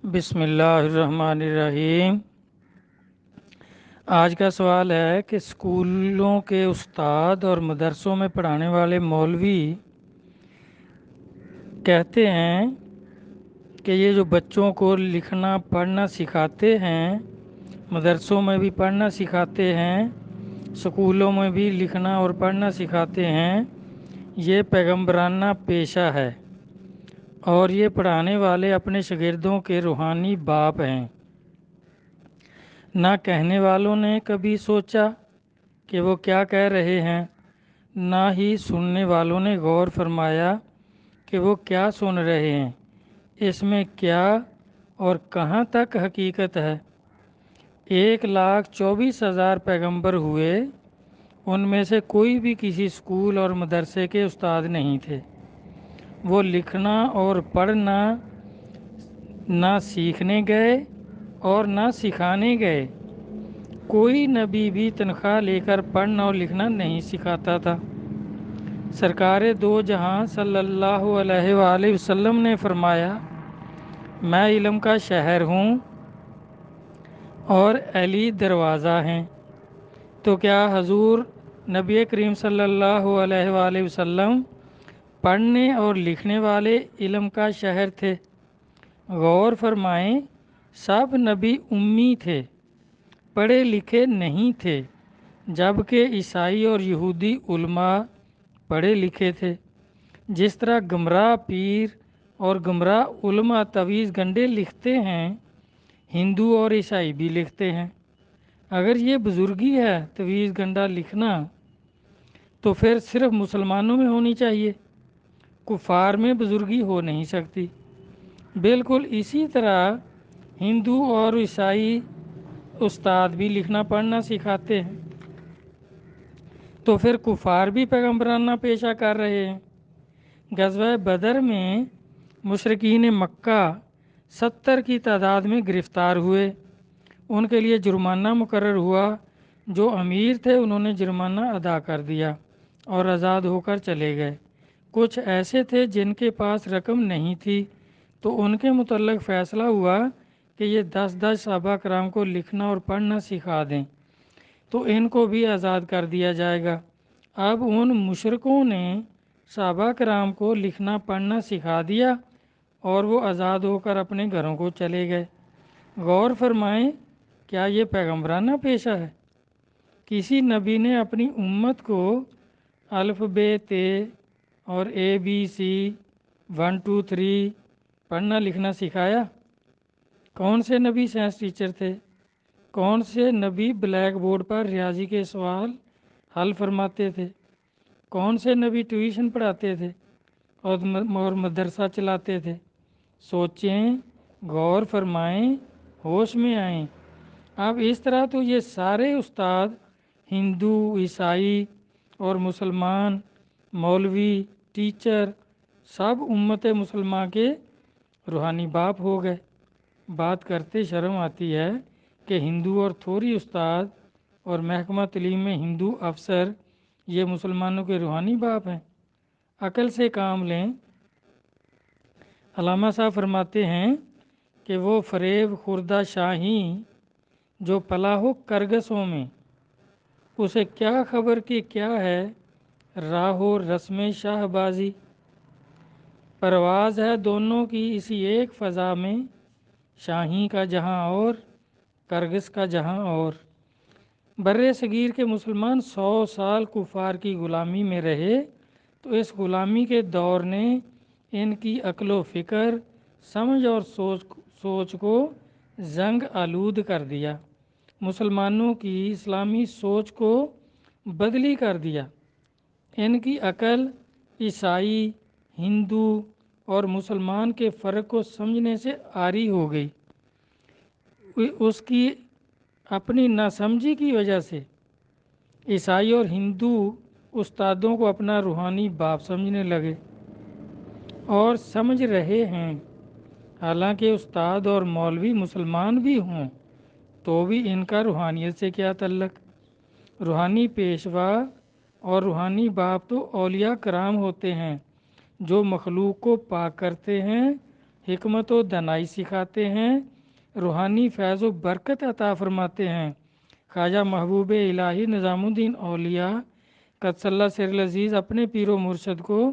بسم اللہ الرحمن الرحیم۔ آج کا سوال ہے کہ اسکولوں کے استاد اور مدرسوں میں پڑھانے والے مولوی کہتے ہیں کہ یہ جو بچوں کو لکھنا پڑھنا سکھاتے ہیں، مدرسوں میں بھی پڑھنا سکھاتے ہیں، اسکولوں میں بھی لکھنا اور پڑھنا سکھاتے ہیں، یہ پیغمبرانہ پیشہ ہے اور یہ پڑھانے والے اپنے شاگردوں کے روحانی باپ ہیں۔ نہ کہنے والوں نے کبھی سوچا کہ وہ کیا کہہ رہے ہیں، نہ ہی سننے والوں نے غور فرمایا کہ وہ کیا سن رہے ہیں، اس میں کیا اور کہاں تک حقیقت ہے۔ 1,24,000 پیغمبر ہوئے، ان میں سے کوئی بھی کسی اسکول اور مدرسے کے استاد نہیں تھے۔ وہ لکھنا اور پڑھنا نہ سیکھنے گئے اور نہ سکھانے گئے۔ کوئی نبی بھی تنخواہ لے کر پڑھنا اور لکھنا نہیں سکھاتا تھا۔ سرکار دو جہاں صلی اللہ علیہ وآلہ وسلم نے فرمایا، میں علم کا شہر ہوں اور علی دروازہ ہیں۔ تو کیا حضور نبی کریم صلی اللہ علیہ وآلہ وسلم پڑھنے اور لکھنے والے علم کا شہر تھے؟ غور فرمائیں، سب نبی امی تھے، پڑھے لکھے نہیں تھے، جبکہ عیسائی اور یہودی علماء پڑھے لکھے تھے۔ جس طرح گمراہ پیر اور گمراہ علماء تعویذ گنڈے لکھتے ہیں، ہندو اور عیسائی بھی لکھتے ہیں۔ اگر یہ بزرگی ہے تعویذ گنڈا لکھنا، تو پھر صرف مسلمانوں میں ہونی چاہیے، کفار میں بزرگی ہو نہیں سکتی۔ بالکل اسی طرح ہندو اور عیسائی استاد بھی لکھنا پڑھنا سکھاتے ہیں، تو پھر کفار بھی پیغمبرانہ پیشہ کر رہے ہیں۔ غزوہ بدر میں مشرکین مکہ 70 کی تعداد میں گرفتار ہوئے۔ ان کے لیے جرمانہ مقرر ہوا۔ جو امیر تھے انہوں نے جرمانہ ادا کر دیا اور آزاد ہو کر چلے گئے۔ کچھ ایسے تھے جن کے پاس رقم نہیں تھی، تو ان کے متعلق فیصلہ ہوا کہ یہ 10 صحابہ کرام کو لکھنا اور پڑھنا سکھا دیں، تو ان کو بھی آزاد کر دیا جائے گا۔ اب ان مشرکوں نے صحابہ کرام کو لکھنا پڑھنا سکھا دیا اور وہ آزاد ہو کر اپنے گھروں کو چلے گئے۔ غور فرمائیں، کیا یہ پیغمبرانہ پیشہ ہے؟ کسی نبی نے اپنی امت کو الف ب ت اور ABC 1 2 3 پڑھنا لکھنا سکھایا؟ کون سے نبی سائنس ٹیچر تھے؟ کون سے نبی بلیک بورڈ پر ریاضی کے سوال حل فرماتے تھے؟ کون سے نبی ٹیوشن پڑھاتے تھے اور مدرسہ چلاتے تھے؟ سوچیں، غور فرمائیں، ہوش میں آئیں۔ اب اس طرح تو یہ سارے استاد ہندو، عیسائی اور مسلمان، مولوی، ٹیچر، سب امت مسلمہ کے روحانی باپ ہو گئے۔ بات کرتے شرم آتی ہے کہ ہندو اور تھوری استاد اور محکمہ تعلیم میں ہندو افسر یہ مسلمانوں کے روحانی باپ ہیں۔ عقل سے کام لیں۔ علامہ صاحب فرماتے ہیں کہ وہ فریب خوردہ شاہی جو پلا ہو کرگسوں میں، اسے کیا خبر کہ کیا ہے راہ و رسم شاہ بازی۔ پرواز ہے دونوں کی اسی ایک فضا میں، شاہی کا جہاں اور کرگس کا جہاں اور۔ بر صغیر کے مسلمان 100 سال کفار کی غلامی میں رہے، تو اس غلامی کے دور نے ان کی عقل و فکر، سمجھ اور سوچ کو زنگ آلود کر دیا، مسلمانوں کی اسلامی سوچ کو بدلی کر دیا۔ ان کی عقل عیسائی، ہندو اور مسلمان کے فرق کو سمجھنے سے عاری ہو گئی۔ اس کی اپنی ناسمجھی کی وجہ سے عیسائی اور ہندو استادوں کو اپنا روحانی باپ سمجھنے لگے اور سمجھ رہے ہیں۔ حالانکہ استاد اور مولوی مسلمان بھی ہوں تو بھی ان کا روحانیت سے کیا تعلق؟ روحانی پیشوا اور روحانی باپ تو اولیاء کرام ہوتے ہیں جو مخلوق کو پاک کرتے ہیں حکمت و دانائی سکھاتے ہیں، روحانی فیض و برکت عطا فرماتے ہیں۔ خواجہ محبوب الہی نظام الدین اولیاء قدس اللہ سر العزیز اپنے پیر و مرشد کو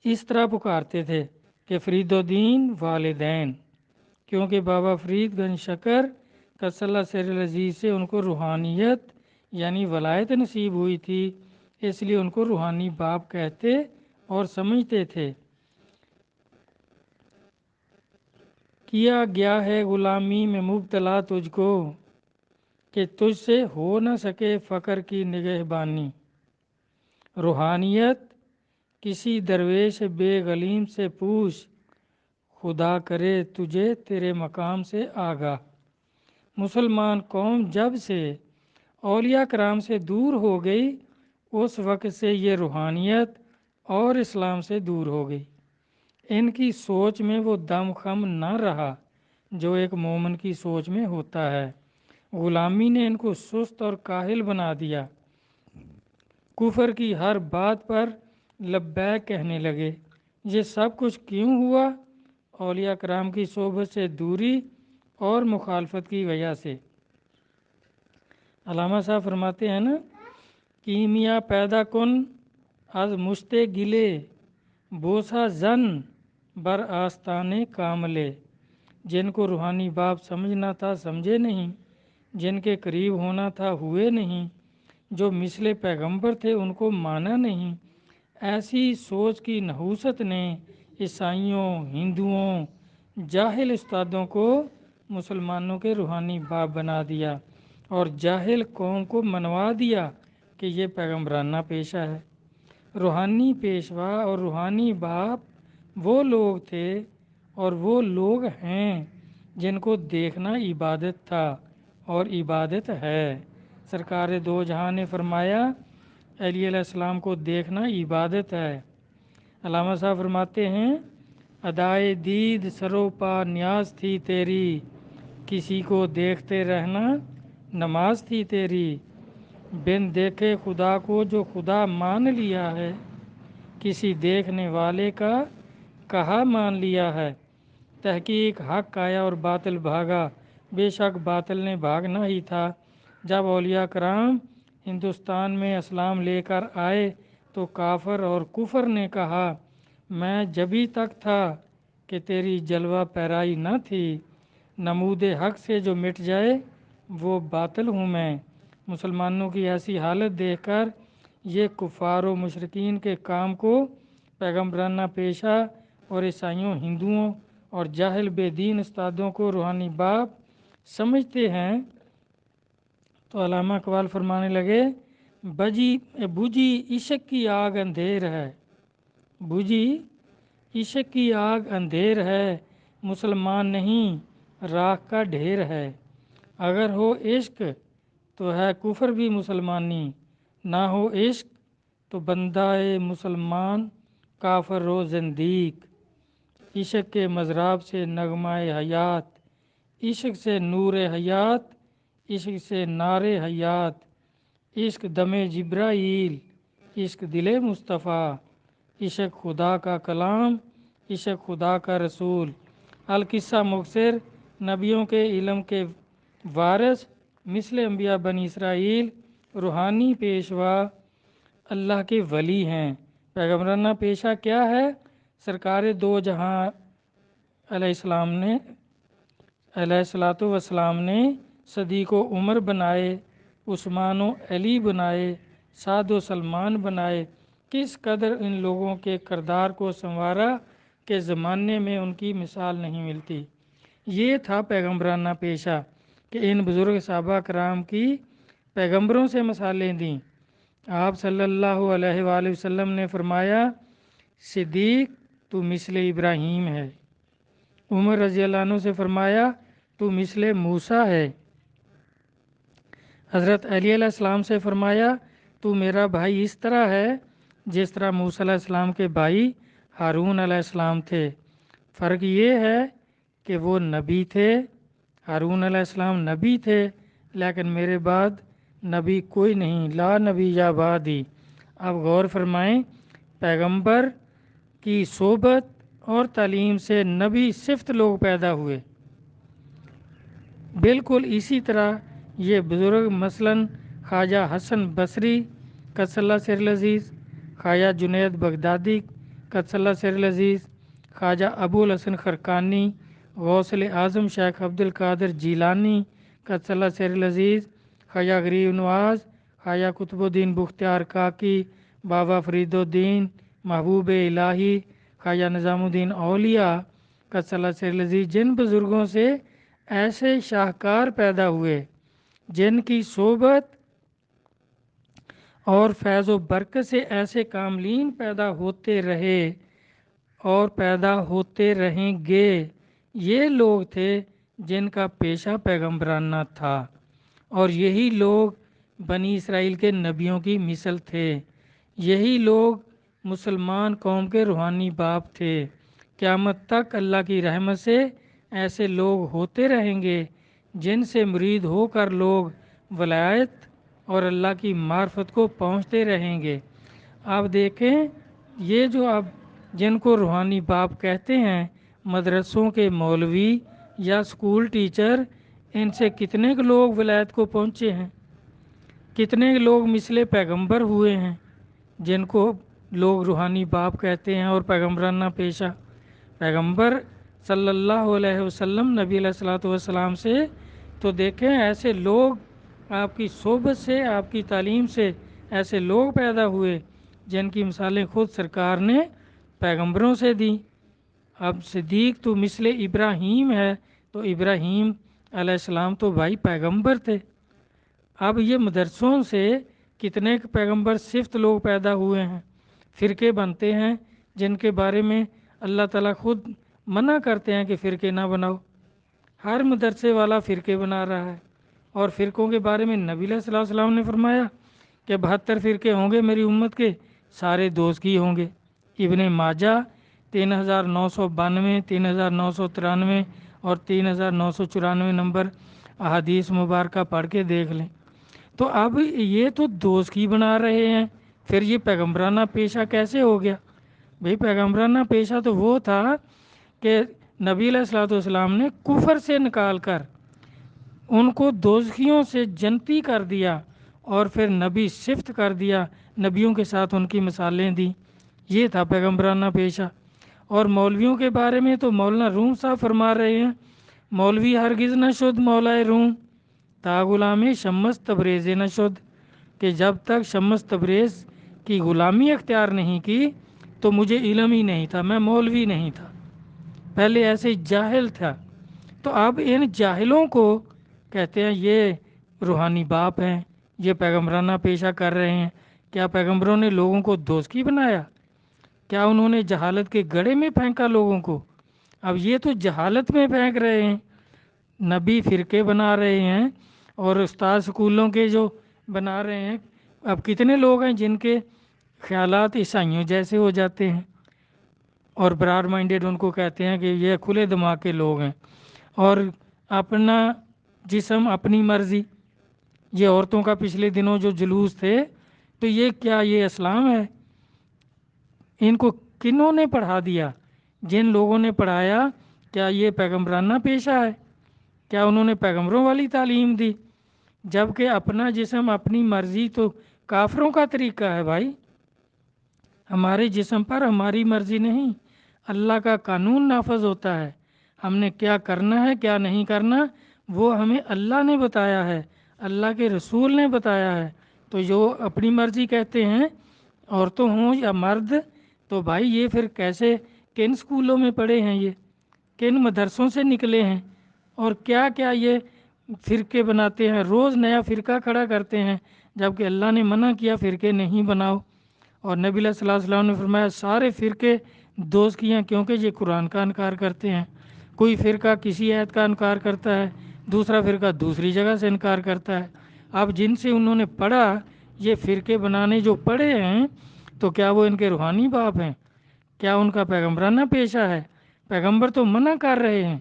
اس طرح پکارتے تھے کہ فرید الدین والدین، کیونکہ بابا فرید گنج شکر قدس اللہ سر العزیز سے ان کو روحانیت یعنی ولایت نصیب ہوئی تھی، اس لیے ان کو روحانی باپ کہتے اور سمجھتے تھے۔ کیا گیا ہے غلامی میں مبتلا تجھ کو، کہ تجھ سے ہو نہ سکے فقر کی نگہبانی۔ روحانیت کسی درویش بے غلیم سے پوچھ، خدا کرے تجھے تیرے مقام سے آگاہ۔ مسلمان قوم جب سے اولیاء کرام سے دور ہو گئی، اس وقت سے یہ روحانیت اور اسلام سے دور ہو گئی۔ ان کی سوچ میں وہ دم خم نہ رہا جو ایک مومن کی سوچ میں ہوتا ہے۔ غلامی نے ان کو سست اور کاہل بنا دیا، کفر کی ہر بات پر لبیک کہنے لگے۔ یہ سب کچھ کیوں ہوا؟ اولیاء کرام کی صحبت سے دوری اور مخالفت کی وجہ سے۔ علامہ صاحب فرماتے ہیں نا، کیمیا پیدا کن از مشت گلے، بوسا زن بر آستانے کاملے۔ جن کو روحانی باپ سمجھنا تھا سمجھے نہیں، جن کے قریب ہونا تھا ہوئے نہیں، جو مثل پیغمبر تھے ان کو مانا نہیں۔ ایسی سوچ کی نحوست نے عیسائیوں، ہندوؤں، جاہل استادوں کو مسلمانوں کے روحانی باپ بنا دیا اور جاہل قوم کو منوا دیا کہ یہ پیغمبرانہ پیشہ ہے۔ روحانی پیشوا اور روحانی باپ وہ لوگ تھے اور وہ لوگ ہیں جن کو دیکھنا عبادت تھا اور عبادت ہے۔ سرکار دو جہاں نے فرمایا علی علیہ السلام کو دیکھنا عبادت ہے۔ علامہ صاحب فرماتے ہیں، ادائے دید سروپا نیاز تھی تیری، کسی کو دیکھتے رہنا نماز تھی تیری۔ بن دیکھے خدا کو جو خدا مان لیا ہے، کسی دیکھنے والے کا کہا مان لیا ہے۔ تحقیق حق آیا اور باطل بھاگا، بے شک باطل نے بھاگنا ہی تھا۔ جب اولیاء کرام ہندوستان میں اسلام لے کر آئے تو کافر اور کفر نے کہا، میں جبھی تک تھا کہ تیری جلوہ پیرائی نہ تھی، نمود حق سے جو مٹ جائے وہ باطل ہوں میں۔ مسلمانوں کی ایسی حالت دیکھ کر یہ کفار و مشرکین کے کام کو پیغمبرانہ پیشہ اور عیسائیوں، ہندوؤں اور جاہل بے دین استادوں کو روحانی باپ سمجھتے ہیں تو علامہ اقبال فرمانے لگے، بجھی عشق کی آگ اندھیر ہے، بجھی عشق کی آگ اندھیر ہے، مسلمان نہیں راکھ کا ڈھیر ہے۔ اگر ہو عشق تو ہے کفر بھی مسلمانی، نہ ہو عشق تو بندہ مسلمان کافر و زندیق۔ عشق کے مضراب سے نغمہ حیات، عشق سے نور حیات، عشق سے نار حیات، عشق دم جبرائیل، عشق دل مصطفیٰ، عشق خدا کا کلام، عشق خدا کا رسول۔ القصہ مختصر، نبیوں کے علم کے وارث مثل انبیاء بنی اسرائیل روحانی پیشوا اللہ کے ولی ہیں۔ پیغمبرانہ پیشہ کیا ہے؟ سرکار دو جہاں علیہ الصلوۃ والسلام نے صدیق و عمر بنائے، عثمان و علی بنائے، سعد و سلمان بنائے۔ کس قدر ان لوگوں کے کردار کو سنوارا کہ زمانے میں ان کی مثال نہیں ملتی۔ یہ تھا پیغمبرانہ پیشہ کہ ان بزرگ صحابہ کرام کی پیغمبروں سے مثالیں دیں۔ آپ صلی اللہ علیہ وآلہ وسلم نے فرمایا، صدیق تو مثل ابراہیم ہے۔ عمر رضی اللہ عنہ سے فرمایا، تو مثل موسیٰ ہے۔ حضرت علی علیہ السلام سے فرمایا، تو میرا بھائی اس طرح ہے جس طرح موسیٰ علیہ السلام کے بھائی ہارون علیہ السلام تھے۔ فرق یہ ہے کہ وہ نبی تھے، ہارون علیہ السلام نبی تھے، لیکن میرے بعد نبی کوئی نہیں، لا نبی یا بعدی۔ اب غور فرمائیں، پیغمبر کی صحبت اور تعلیم سے نبی صفت لوگ پیدا ہوئے۔ بالکل اسی طرح یہ بزرگ مثلاً خواجہ حسن بصری قدس اللہ سر العزیز، خواجہ جنید بغدادی قدس اللہ سر العزیز، خواجہ ابو الحسن خرقانی، غوث اعظم شیخ عبد القادر جیلانی قدس اللہ سر العزیز، خواجہ غریب نواز، خواجہ قطب الدین بختیار کاکی، بابا فرید الدین، محبوب الہی، خواجہ نظام الدین اولیاء قدس اللہ سر العزیز، جن بزرگوں سے ایسے شاہکار پیدا ہوئے جن کی صحبت اور فیض و برکت سے ایسے کاملین پیدا ہوتے رہے اور پیدا ہوتے رہیں گے، یہ لوگ تھے جن کا پیشہ پیغمبرانہ تھا، اور یہی لوگ بنی اسرائیل کے نبیوں کی مثل تھے، یہی لوگ مسلمان قوم کے روحانی باپ تھے۔ قیامت تک اللہ کی رحمت سے ایسے لوگ ہوتے رہیں گے جن سے مرید ہو کر لوگ ولایت اور اللہ کی معرفت کو پہنچتے رہیں گے۔ آپ دیکھیں یہ جو اب جن کو روحانی باپ کہتے ہیں، مدرسوں کے مولوی یا سکول ٹیچر، ان سے کتنے لوگ ولایت کو پہنچے ہیں، کتنے لوگ مثل پیغمبر ہوئے ہیں جن کو لوگ روحانی باپ کہتے ہیں اور پیغمبرانہ پیشہ۔ پیغمبر صلی اللہ علیہ وسلم نبی علیہ الصلوۃ والسلام سے تو دیکھیں ایسے لوگ آپ کی صحبت سے، آپ کی تعلیم سے ایسے لوگ پیدا ہوئے جن کی مثالیں خود سرکار نے پیغمبروں سے دیں۔ اب صدیق تو مثل ابراہیم ہے، تو ابراہیم علیہ السلام تو بھائی پیغمبر تھے۔ اب یہ مدرسوں سے کتنے پیغمبر صفت لوگ پیدا ہوئے ہیں، فرقے بنتے ہیں جن کے بارے میں اللہ تعالیٰ خود منع کرتے ہیں کہ فرقے نہ بناؤ۔ ہر مدرسے والا فرقے بنا رہا ہے، اور فرقوں کے بارے میں نبی علیہ الصلوۃ والسلام نے فرمایا کہ 72 فرقے ہوں گے میری امت کے، سارے دوزخی ہوں گے۔ ابن ماجہ 3992، 3993 اور 3994 نمبر احادیث مبارکہ پڑھ کے دیکھ لیں۔ تو اب یہ تو دوزخی بنا رہے ہیں، پھر یہ پیغمبرانہ پیشہ کیسے ہو گیا؟ بھئی پیغمبرانہ پیشہ تو وہ تھا کہ نبی علیہ الصلوۃ والسلام نے کفر سے نکال کر ان کو دوزخیوں سے جنتی کر دیا، اور پھر نبی صفت کر دیا، نبیوں کے ساتھ ان کی مثالیں دیں، یہ تھا پیغمبرانہ پیشہ۔ اور مولویوں کے بارے میں تو مولانا روم صاحب فرما رہے ہیں، مولوی ہرگز نہ شد مولائے روم تا غلام شمس تبریز نہ شد، کہ جب تک شمس تبریز کی غلامی اختیار نہیں کی تو مجھے علم ہی نہیں تھا، میں مولوی نہیں تھا، پہلے ایسے ہی جاہل تھا۔ تو اب ان جاہلوں کو کہتے ہیں یہ روحانی باپ ہیں، یہ پیغمبرانہ پیشہ کر رہے ہیں۔ کیا پیغمبروں نے لوگوں کو دوزخی بنایا؟ کیا انہوں نے جہالت کے گڑھے میں پھینکا لوگوں کو؟ اب یہ تو جہالت میں پھینک رہے ہیں، نبی فرقے بنا رہے ہیں، اور استاد سکولوں کے جو بنا رہے ہیں۔ اب کتنے لوگ ہیں جن کے خیالات عیسائیوں جیسے ہو جاتے ہیں، اور براڈ مائنڈیڈ ان کو کہتے ہیں کہ یہ کھلے دماغ کے لوگ ہیں، اور اپنا جسم اپنی مرضی۔ یہ عورتوں کا پچھلے دنوں جو جلوس تھے، تو یہ کیا یہ اسلام ہے؟ ان کو کنہوں نے پڑھا دیا؟ جن لوگوں نے پڑھایا، کیا یہ پیغمبرانہ پیشہ ہے؟ کیا انہوں نے پیغمبروں والی تعلیم دی؟ جبکہ اپنا جسم اپنی مرضی تو کافروں کا طریقہ ہے بھائی۔ ہمارے جسم پر ہماری مرضی نہیں، اللہ کا قانون نافذ ہوتا ہے۔ ہم نے کیا کرنا ہے کیا نہیں کرنا وہ ہمیں اللہ نے بتایا ہے، اللہ کے رسول نے بتایا ہے۔ تو جو اپنی مرضی کہتے ہیں، عورتوں ہوں یا مرد، تو بھائی یہ پھر کیسے، کن سکولوں میں پڑھے ہیں، یہ کن مدرسوں سے نکلے ہیں، اور کیا کیا یہ فرقے بناتے ہیں، روز نیا فرقہ کھڑا کرتے ہیں، جبکہ اللہ نے منع کیا فرقے نہیں بناؤ۔ اور نبی علیہ الصلوۃ والسلام نے فرمایا سارے فرقے دوزخی ہیں، کیونکہ یہ قرآن کا انکار کرتے ہیں۔ کوئی فرقہ کسی آیت کا انکار کرتا ہے، دوسرا فرقہ دوسری جگہ سے انکار کرتا ہے۔ اب جن سے انہوں نے پڑھا یہ فرقے بنانے جو پڑھے ہیں، تو کیا وہ ان کے روحانی باپ ہیں؟ کیا ان کا پیغمبرانہ پیشہ ہے؟ پیغمبر تو منع کر رہے ہیں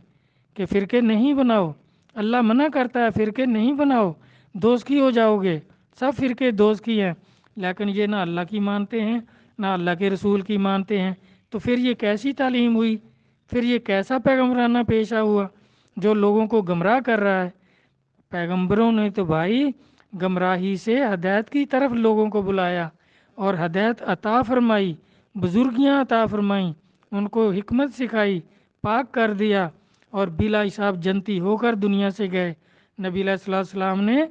کہ فرقے نہیں بناؤ، اللہ منع کرتا ہے فرقے نہیں بناؤ، دوزخی ہو جاؤ گے، سب فرقے دوزخی ہیں۔ لیکن یہ نہ اللہ کی مانتے ہیں، نہ اللہ کے رسول کی مانتے ہیں، تو پھر یہ کیسی تعلیم ہوئی؟ پھر یہ کیسا پیغمبرانہ پیشہ ہوا جو لوگوں کو گمراہ کر رہا ہے؟ پیغمبروں نے تو بھائی گمراہی سے ہدایت کی طرف لوگوں کو بلایا اور ہدایت عطا فرمائی، بزرگیاں عطا فرمائیں، ان کو حکمت سکھائی، پاک کر دیا، اور بلا حساب جنتی ہو کر دنیا سے گئے۔ نبی علیہ الصلوۃ والسلام نے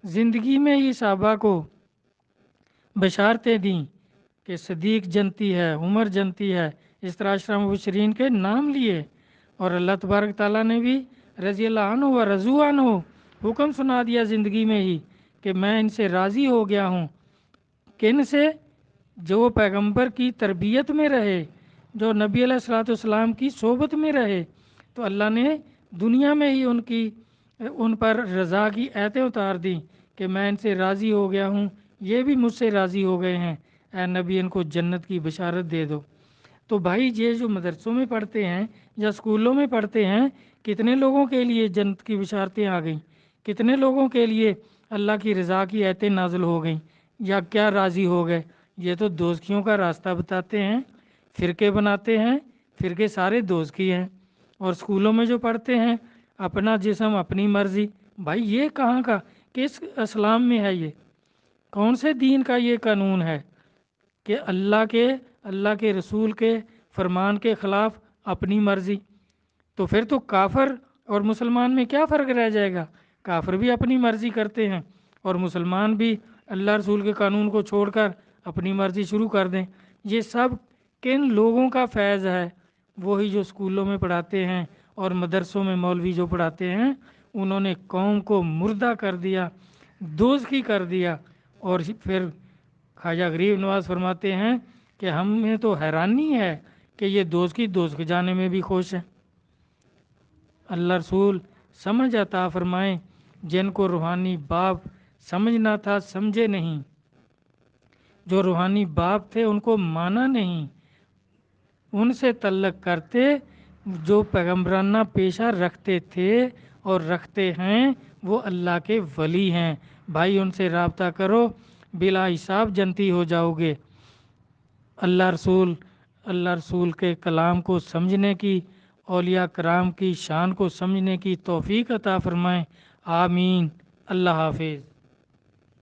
زندگی میں ہی صحابہ کو بشارتیں دیں کہ صدیق جنتی ہے، عمر جنتی ہے، اس طرح عشرہ مبشرین کے نام لیے، اور اللہ تبارک تعالیٰ نے بھی رضی اللہ عنہ و رضو عنہ حکم سنا دیا زندگی میں ہی کہ میں ان سے راضی ہو گیا ہوں۔ کن سے؟ جو پیغمبر کی تربیت میں رہے، جو نبی علیہ الصلوۃ والسلام کی صحبت میں رہے، تو اللہ نے دنیا میں ہی ان پر رضا کی ایتیں اتار دیں کہ میں ان سے راضی ہو گیا ہوں، یہ بھی مجھ سے راضی ہو گئے ہیں، اے نبی ان کو جنت کی بشارت دے دو۔ تو بھائی یہ جو مدرسوں میں پڑھتے ہیں یا اسکولوں میں پڑھتے ہیں، کتنے لوگوں کے لیے جنت کی بشارتیں آ گئیں؟ کتنے لوگوں کے لیے اللہ کی رضا کی ایتیں نازل ہو گئیں؟ یا کیا راضی ہو گئے؟ یہ تو دوزخیوں کا راستہ بتاتے ہیں، فرقے بناتے ہیں، فرقے سارے دوزخی ہیں۔ اور اسکولوں میں جو پڑھتے ہیں اپنا جسم اپنی مرضی، بھائی یہ کہاں کا، کس اسلام میں ہے؟ یہ کون سے دین کا یہ قانون ہے کہ اللہ کے رسول کے فرمان کے خلاف اپنی مرضی؟ تو پھر تو کافر اور مسلمان میں کیا فرق رہ جائے گا؟ کافر بھی اپنی مرضی کرتے ہیں اور مسلمان بھی اللہ رسول کے قانون کو چھوڑ کر اپنی مرضی شروع کر دیں۔ یہ سب کن لوگوں کا فیض ہے؟ وہی جو اسکولوں میں پڑھاتے ہیں اور مدرسوں میں مولوی جو پڑھاتے ہیں، انہوں نے قوم کو مردہ کر دیا، دوزخی کر دیا۔ اور پھر خواجہ غریب نواز فرماتے ہیں کہ ہمیں تو حیرانی ہے کہ یہ دوزخ جانے میں بھی خوش ہیں۔ اللہ رسول سمجھ عطا فرمائیں، جن کو روحانی باپ سمجھنا تھا سمجھے نہیں، جو روحانی باپ تھے ان کو مانا نہیں، ان سے تعلق کرتے جو پیغمبرانہ پیشہ رکھتے تھے اور رکھتے ہیں، وہ اللہ کے ولی ہیں۔ بھائی ان سے رابطہ کرو، بلا حساب جنتی ہو جاؤ گے۔ اللہ رسول کے کلام کو سمجھنے کی، اولیاء کرام کی شان کو سمجھنے کی توفیق عطا فرمائیں، آمین۔ اللہ حافظ۔